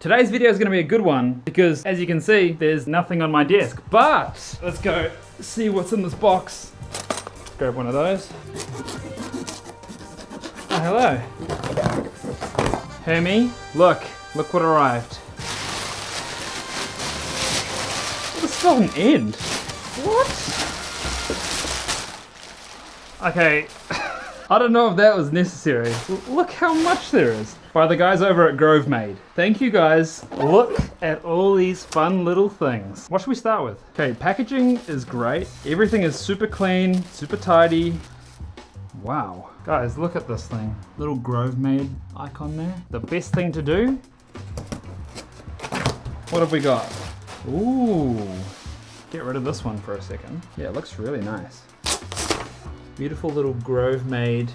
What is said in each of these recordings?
Today's video is going to be a good one because, as you can see, there's nothing on my desk. But let's go see what's in this box. Grab one of those. Oh, hello. Hermie, look what arrived. This doesn't end. What? Okay, I don't know if that was necessary. Look how much there is. By the guys over at Grovemade. Thank you guys. Look at all these fun little things. What should we start with? Okay, packaging is great. Everything is super clean, super tidy. Wow. Guys, look at this thing. Little Grovemade icon there. The best thing to do? What have we got? Ooh. Get rid of this one for a second. Yeah, it looks really nice. Beautiful little Grovemade.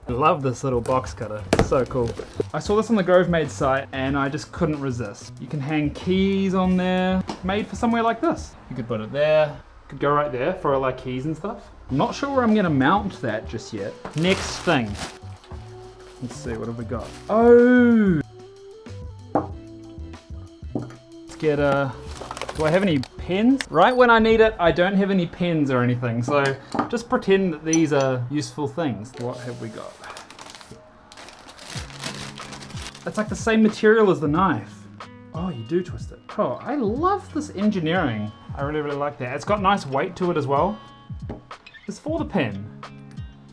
I love this little box cutter, it's so cool. I saw this on the Grovemade site and I just couldn't resist. You can hang keys on there, made for somewhere like this. You could put it there, could go right there for like keys and stuff. I'm not sure where I'm gonna mount that just yet. Next thing. Let's see, what have we got? Oh! Let's get do I have any pens? Right when I need it, I don't have any pens or anything, so just pretend that these are useful things. What have we got? It's like the same material as the knife. Oh, you do twist it. Oh, I love this engineering. I really like that. It's got nice weight to it as well. It's for the pen.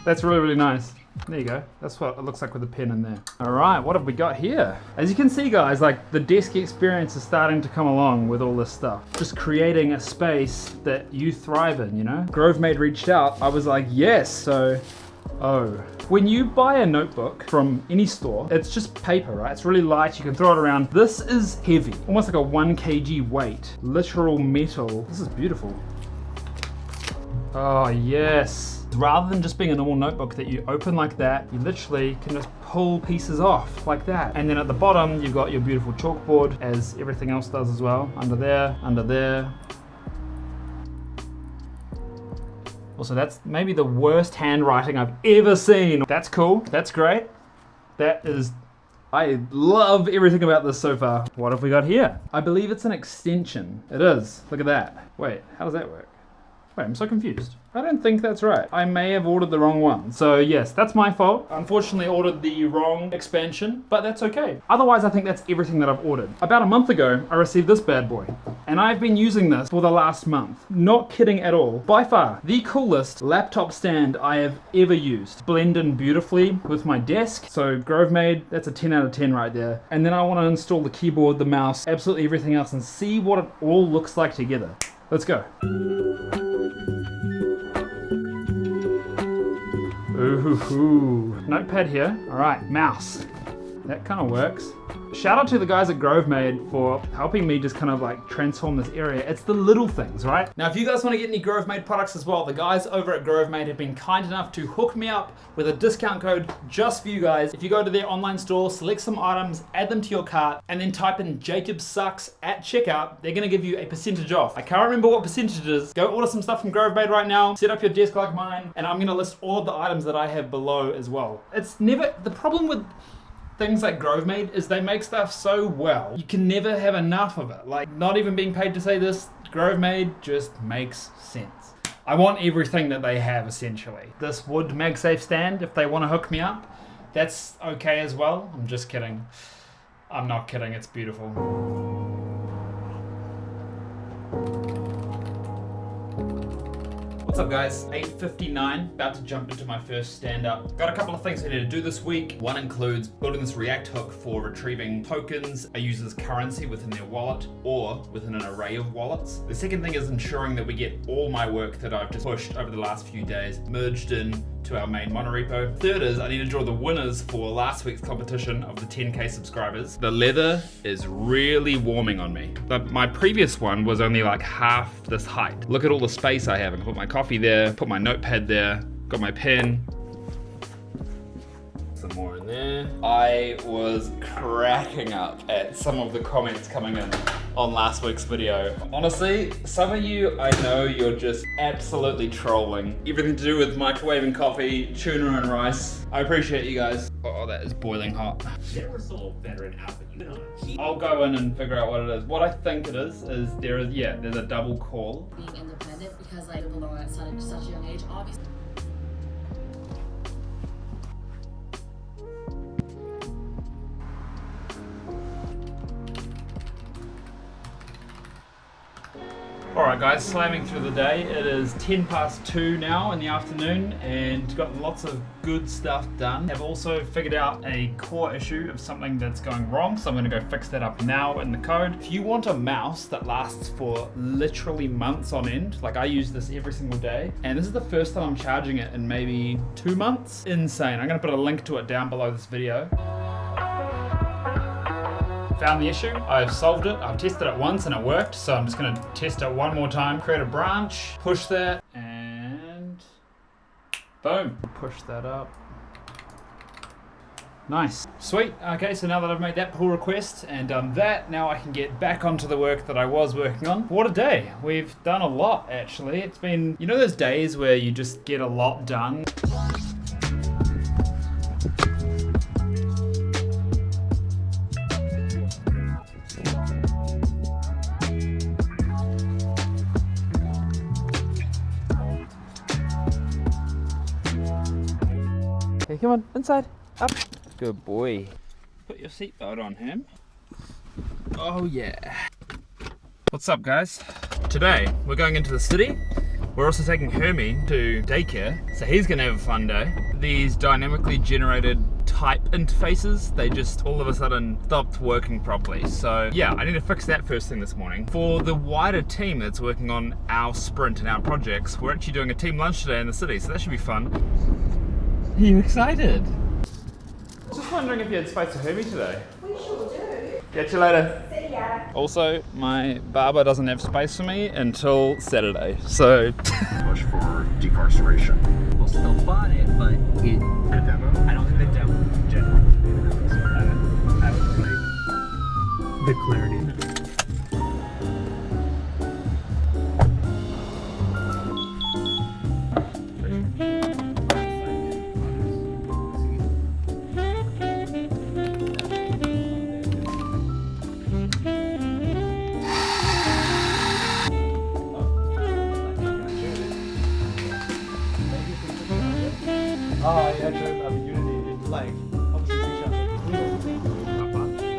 That's really nice. There you go. That's what it looks like with the pen in there. All right, what have we got here? As you can see, guys, like the desk experience is starting to come along with all this stuff. Just creating a space that you thrive in, you know? Grovemade reached out. I was like, yes. So, when you buy a notebook from any store, it's just paper, right? It's really light. You can throw it around. This is heavy, almost like a 1 kg weight. Literal metal. This is beautiful. Oh, yes. Rather than just being a normal notebook that you open like that, you literally can just pull pieces off like that. And then at the bottom, you've got your beautiful chalkboard, as everything else does as well. Under there, under there. Also, that's maybe the worst handwriting I've ever seen. That's cool, that's great. I love everything about this so far. What have we got here? I believe it's an extension. It is, look at that. Wait, how does that work? Wait, I'm so confused. I don't think that's right. I may have ordered the wrong one. So yes, that's my fault. Unfortunately ordered the wrong expansion, but that's okay. Otherwise, I think that's everything that I've ordered. About a month ago, I received this bad boy. And I've been using this for the last month. Not kidding at all. By far, the coolest laptop stand I have ever used. Blend in beautifully with my desk. So Grovemade, that's a 10 out of 10 right there. And then I want to install the keyboard, the mouse, absolutely everything else and see what it all looks like together. Let's go. Ooh, notepad here. All right, mouse. That kind of works. Shout out to the guys at Grovemade for helping me just kind of like transform this area. It's the little things, right? Now, if you guys want to get any Grovemade products as well, the guys over at Grovemade have been kind enough to hook me up with a discount code just for you guys. If you go to their online store, select some items, add them to your cart, and then type in Jacob Sucks at checkout, they're gonna give you a percentage off. I can't remember what percentage it is. Go order some stuff from Grovemade right now, set up your desk like mine, and I'm gonna list all of the items that I have below as well. It's never, the problem with things like Grovemade is they make stuff so well, you can never have enough of it. Like, not even being paid to say this, Grovemade just makes sense. I want everything that they have, essentially. This wood MagSafe stand, if they want to hook me up, that's okay as well. I'm just kidding. I'm not kidding, it's beautiful. What's up, guys? 8:59, about to jump into my first stand-up. Got a couple of things I need to do this week. One includes building this React hook for retrieving tokens a user's currency within their wallet or within an array of wallets. The second thing is ensuring that we get all my work that I've just pushed over the last few days merged in to our main monorepo. Third is I need to draw the winners for last week's competition of the 10K subscribers. The leather is really warming on me. But my previous one was only like half this height. Look at all the space I have. I can put my coffee there, put my notepad there, got my pen. Some some more in there. I was cracking up at some of the comments coming in on last week's video. Honestly, some of you, I know you're just absolutely trolling. Everything to do with microwaving coffee, tuna and rice. I appreciate you guys. Oh, that is boiling hot. There were some veteran outfit you know. I'll go in and figure out what it is. What I think it is there's a double call. Being independent because I belong at such a young age, obviously. Alright guys, slamming through the day. It is 10 past 2 now in the afternoon and got lots of good stuff done. I've also figured out a core issue of something that's going wrong, so I'm going to go fix that up now in the code. If you want a mouse that lasts for literally months on end, like I use this every single day, and this is the first time I'm charging it in maybe 2 months. Insane. I'm going to put a link to it down below this video. Found the issue, I've solved it, I've tested it once and it worked, so I'm just going to test it one more time, create a branch, push that, and boom. Push that up. Nice. Sweet. Okay, so now that I've made that pull request and done that, now I can get back onto the work that I was working on. What a day. We've done a lot, actually. It's been, you know those days where you just get a lot done? Okay, come on, inside, up. Good boy. Put your seatbelt on him. Oh yeah. What's up guys? Today, we're going into the city. We're also taking Hermie to daycare, so he's gonna have a fun day. These dynamically generated type interfaces, they just all of a sudden stopped working properly. So yeah, I need to fix that first thing this morning. For the wider team that's working on our sprint and our projects, we're actually doing a team lunch today in the city, so that should be fun. Are you excited? Just wondering if you had space for Hermie today. We sure do. Catch you later. See ya. Also, my barber doesn't have space for me until Saturday, so... Push for decarceration. We'll still bought it, but it, A demo? I don't think the demo in general. I would like the clarity. Oh, yeah, true. Unity in like, obviously,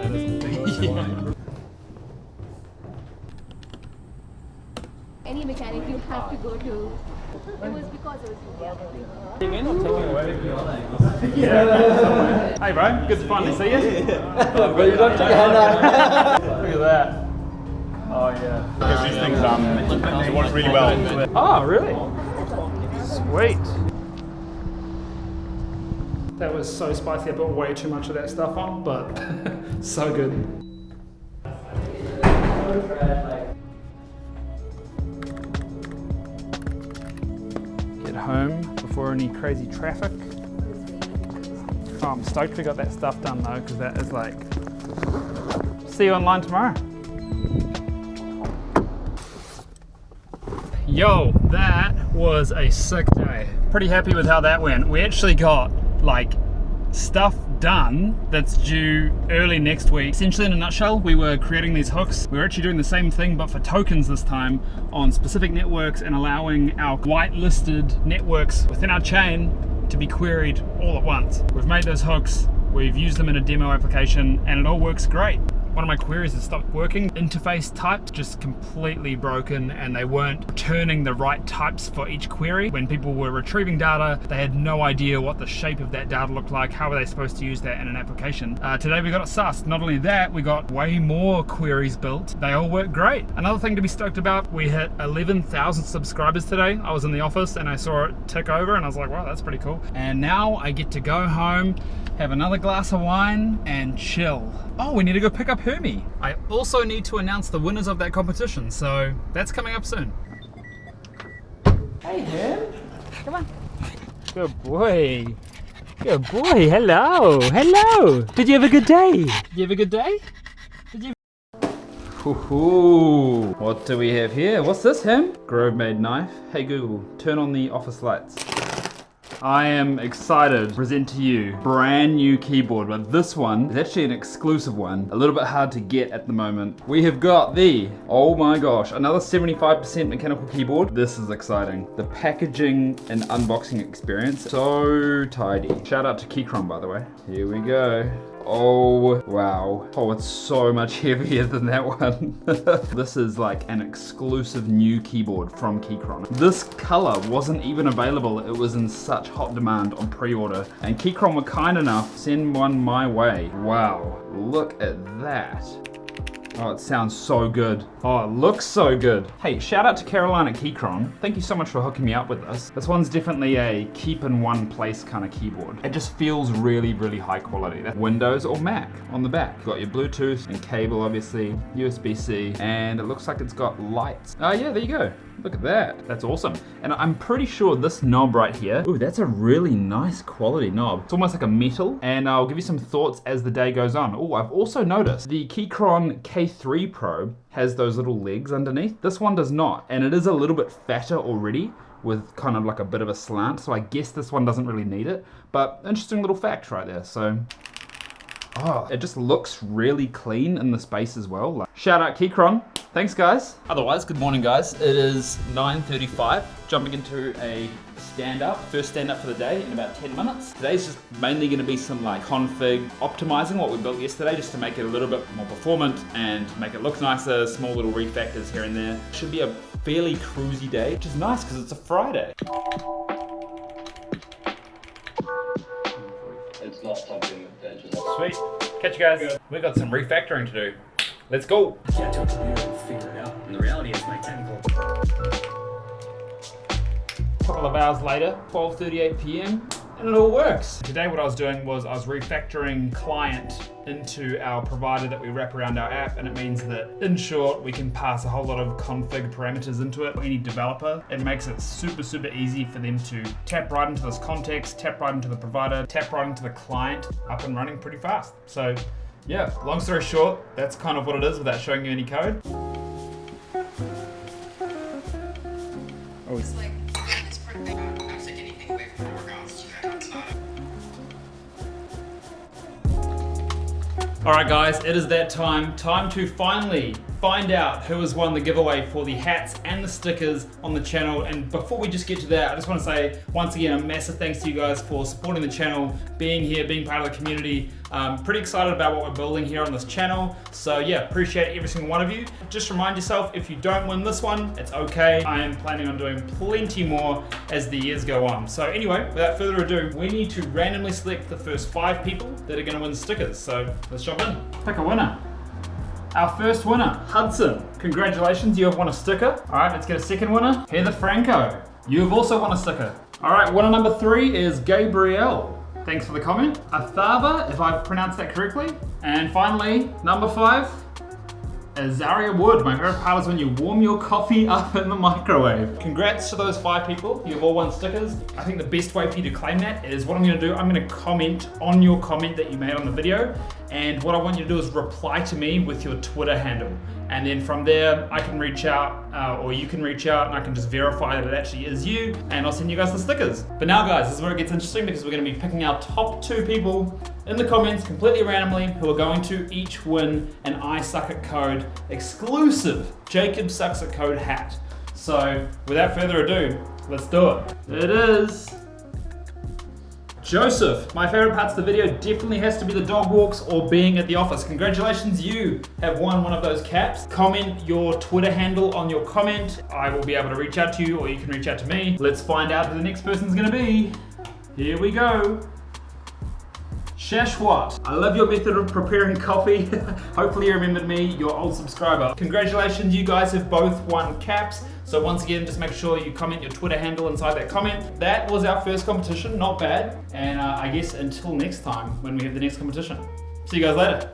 that is a big Any mechanic you have to go to. It was because it was You may not take it away if you like. Yeah. Hey bro, good to finally see you. But you don't take a hand out. Look at that. Oh yeah. Because these things it works really well. Oh really? Sweet. That was so spicy, I put way too much of that stuff on, but so good. Get home before any crazy traffic. Oh, I'm stoked we got that stuff done though, because that is like, see you online tomorrow. Yo, that was a sick day. Pretty happy with how that went. We actually got like stuff done that's due early next week. Essentially in a nutshell, we were creating these hooks. We were actually doing the same thing but for tokens this time on specific networks and allowing our whitelisted networks within our chain to be queried all at once. We've made those hooks, we've used them in a demo application and it all works great. One of my queries has stopped working. Interface types just completely broken and they weren't returning the right types for each query. When people were retrieving data, they had no idea what the shape of that data looked like. How were they supposed to use that in an application? Today we got it sussed. Not only that, we got way more queries built. They all work great. Another thing to be stoked about, we hit 11,000 subscribers today. I was in the office and I saw it tick over and I was like, wow, that's pretty cool. And now I get to go home, have another glass of wine and chill. Oh, we need to go pick up Hermie. I also need to announce the winners of that competition, so that's coming up soon. Hey, Herm. Come on. Good boy. Good boy, hello, hello. Did you have a good day? Did you have a good day? Ooh, what do we have here? What's this, Him? Grovemade knife. Hey Google, turn on the office lights. I am excited to present to you brand new keyboard, but this one is actually an exclusive one, a little bit hard to get at the moment. We have got the, oh my gosh, another 75% mechanical keyboard. This is exciting. The packaging and unboxing experience, so tidy. Shout out to Keychron, by the way. Here we go. Oh, wow. Oh, it's so much heavier than that one. This is like an exclusive new keyboard from Keychron. This color wasn't even available. It was in such hot demand on pre-order, and Keychron were kind enough to send one my way. Wow, look at that. Oh, it sounds so good. Oh, it looks so good. Hey, shout out to Caroline at Keychron. Thank you so much for hooking me up with this. This one's definitely a keep in one place kind of keyboard. It just feels really, really high quality. That's Windows or Mac on the back. You've got your Bluetooth and cable, obviously, USB-C, and it looks like it's got lights. Oh yeah, there you go. Look at that. That's awesome. And I'm pretty sure this knob right here, ooh, that's a really nice quality knob. It's almost like a metal, and I'll give you some thoughts as the day goes on. Oh, I've also noticed the Keychron K3 Pro has those little legs underneath. This one does not, and it is a little bit fatter already with kind of like a bit of a slant, so I guess this one doesn't really need it, but interesting little fact right there. So, oh, it just looks really clean in the space as well. Like, shout out Keychron. Thanks, guys. Otherwise, good morning, guys. It is 9:35, jumping into a stand-up, first stand-up for the day in about 10 minutes. Today's just mainly gonna be some like config optimizing what we built yesterday, just to make it a little bit more performant and make it look nicer, small little refactors here and there. Should be a fairly cruisy day, which is nice because it's a Friday. It's not something that just... Sweet. Catch you guys. We've got some refactoring to do. Let's go. Get to a computer and figure it out. And the reality is my technical... Couple of hours later, 12:38 p.m. and it all works. Today what I was doing was I was refactoring client into our provider that we wrap around our app, and it means that, in short, we can pass a whole lot of config parameters into it. Any developer, it makes it super, super easy for them to tap right into this context, tap right into the provider, tap right into the client, up and running pretty fast. So yeah, long story short, that's kind of what it is without showing you any code. It's like, it's pretty big. I don't take anything away from organised. It's not All right, guys, it is that time to finally find out who has won the giveaway for the hats and the stickers on the channel. And before we just get to that, I just want to say once again a massive thanks to you guys for supporting the channel, being here, being part of the community. Pretty excited about what we're building here on this channel. So yeah, appreciate every single one of you. Just remind yourself, if you don't win this one, it's okay. I am planning on doing plenty more as the years go on. So anyway, without further ado, we need to randomly select the first 5 people that are going to win stickers. So let's jump in. Pick a winner. Our first winner, Hudson. Congratulations, you have won a sticker. All right, let's get a second winner. Heather Franco, you have also won a sticker. All right, winner number 3 is Gabrielle. Thanks for the comment. Athava, if I've pronounced that correctly. And finally, number 5, Azaria Wood. My favorite part is when you warm your coffee up in the microwave. Congrats to those 5 people. You've all won stickers. I think the best way for you to claim that is what I'm gonna do. I'm gonna comment on your comment that you made on the video. And what I want you to do is reply to me with your Twitter handle. And then from there, I can reach out, or you can reach out, and I can just verify that it actually is you, and I'll send you guys the stickers. But now, guys, this is where it gets interesting, because we're gonna be picking our top 2 people in the comments completely randomly who are going to each win an I Suck at Code exclusive Jacob Sucks at Code hat. So without further ado, let's do it. It is Joseph. My favorite parts of the video definitely has to be the dog walks or being at the office. Congratulations, you have won one of those caps. Comment your Twitter handle on your comment. I will be able to reach out to you, or you can reach out to me. Let's find out who the next person's gonna be. Here we go. Shashwat, I love your method of preparing coffee. Hopefully you remembered me, your old subscriber. Congratulations, you guys have both won caps. So once again, just make sure you comment your Twitter handle inside that comment. That was our first competition, not bad. And I guess until next time, when we have the next competition. See you guys later.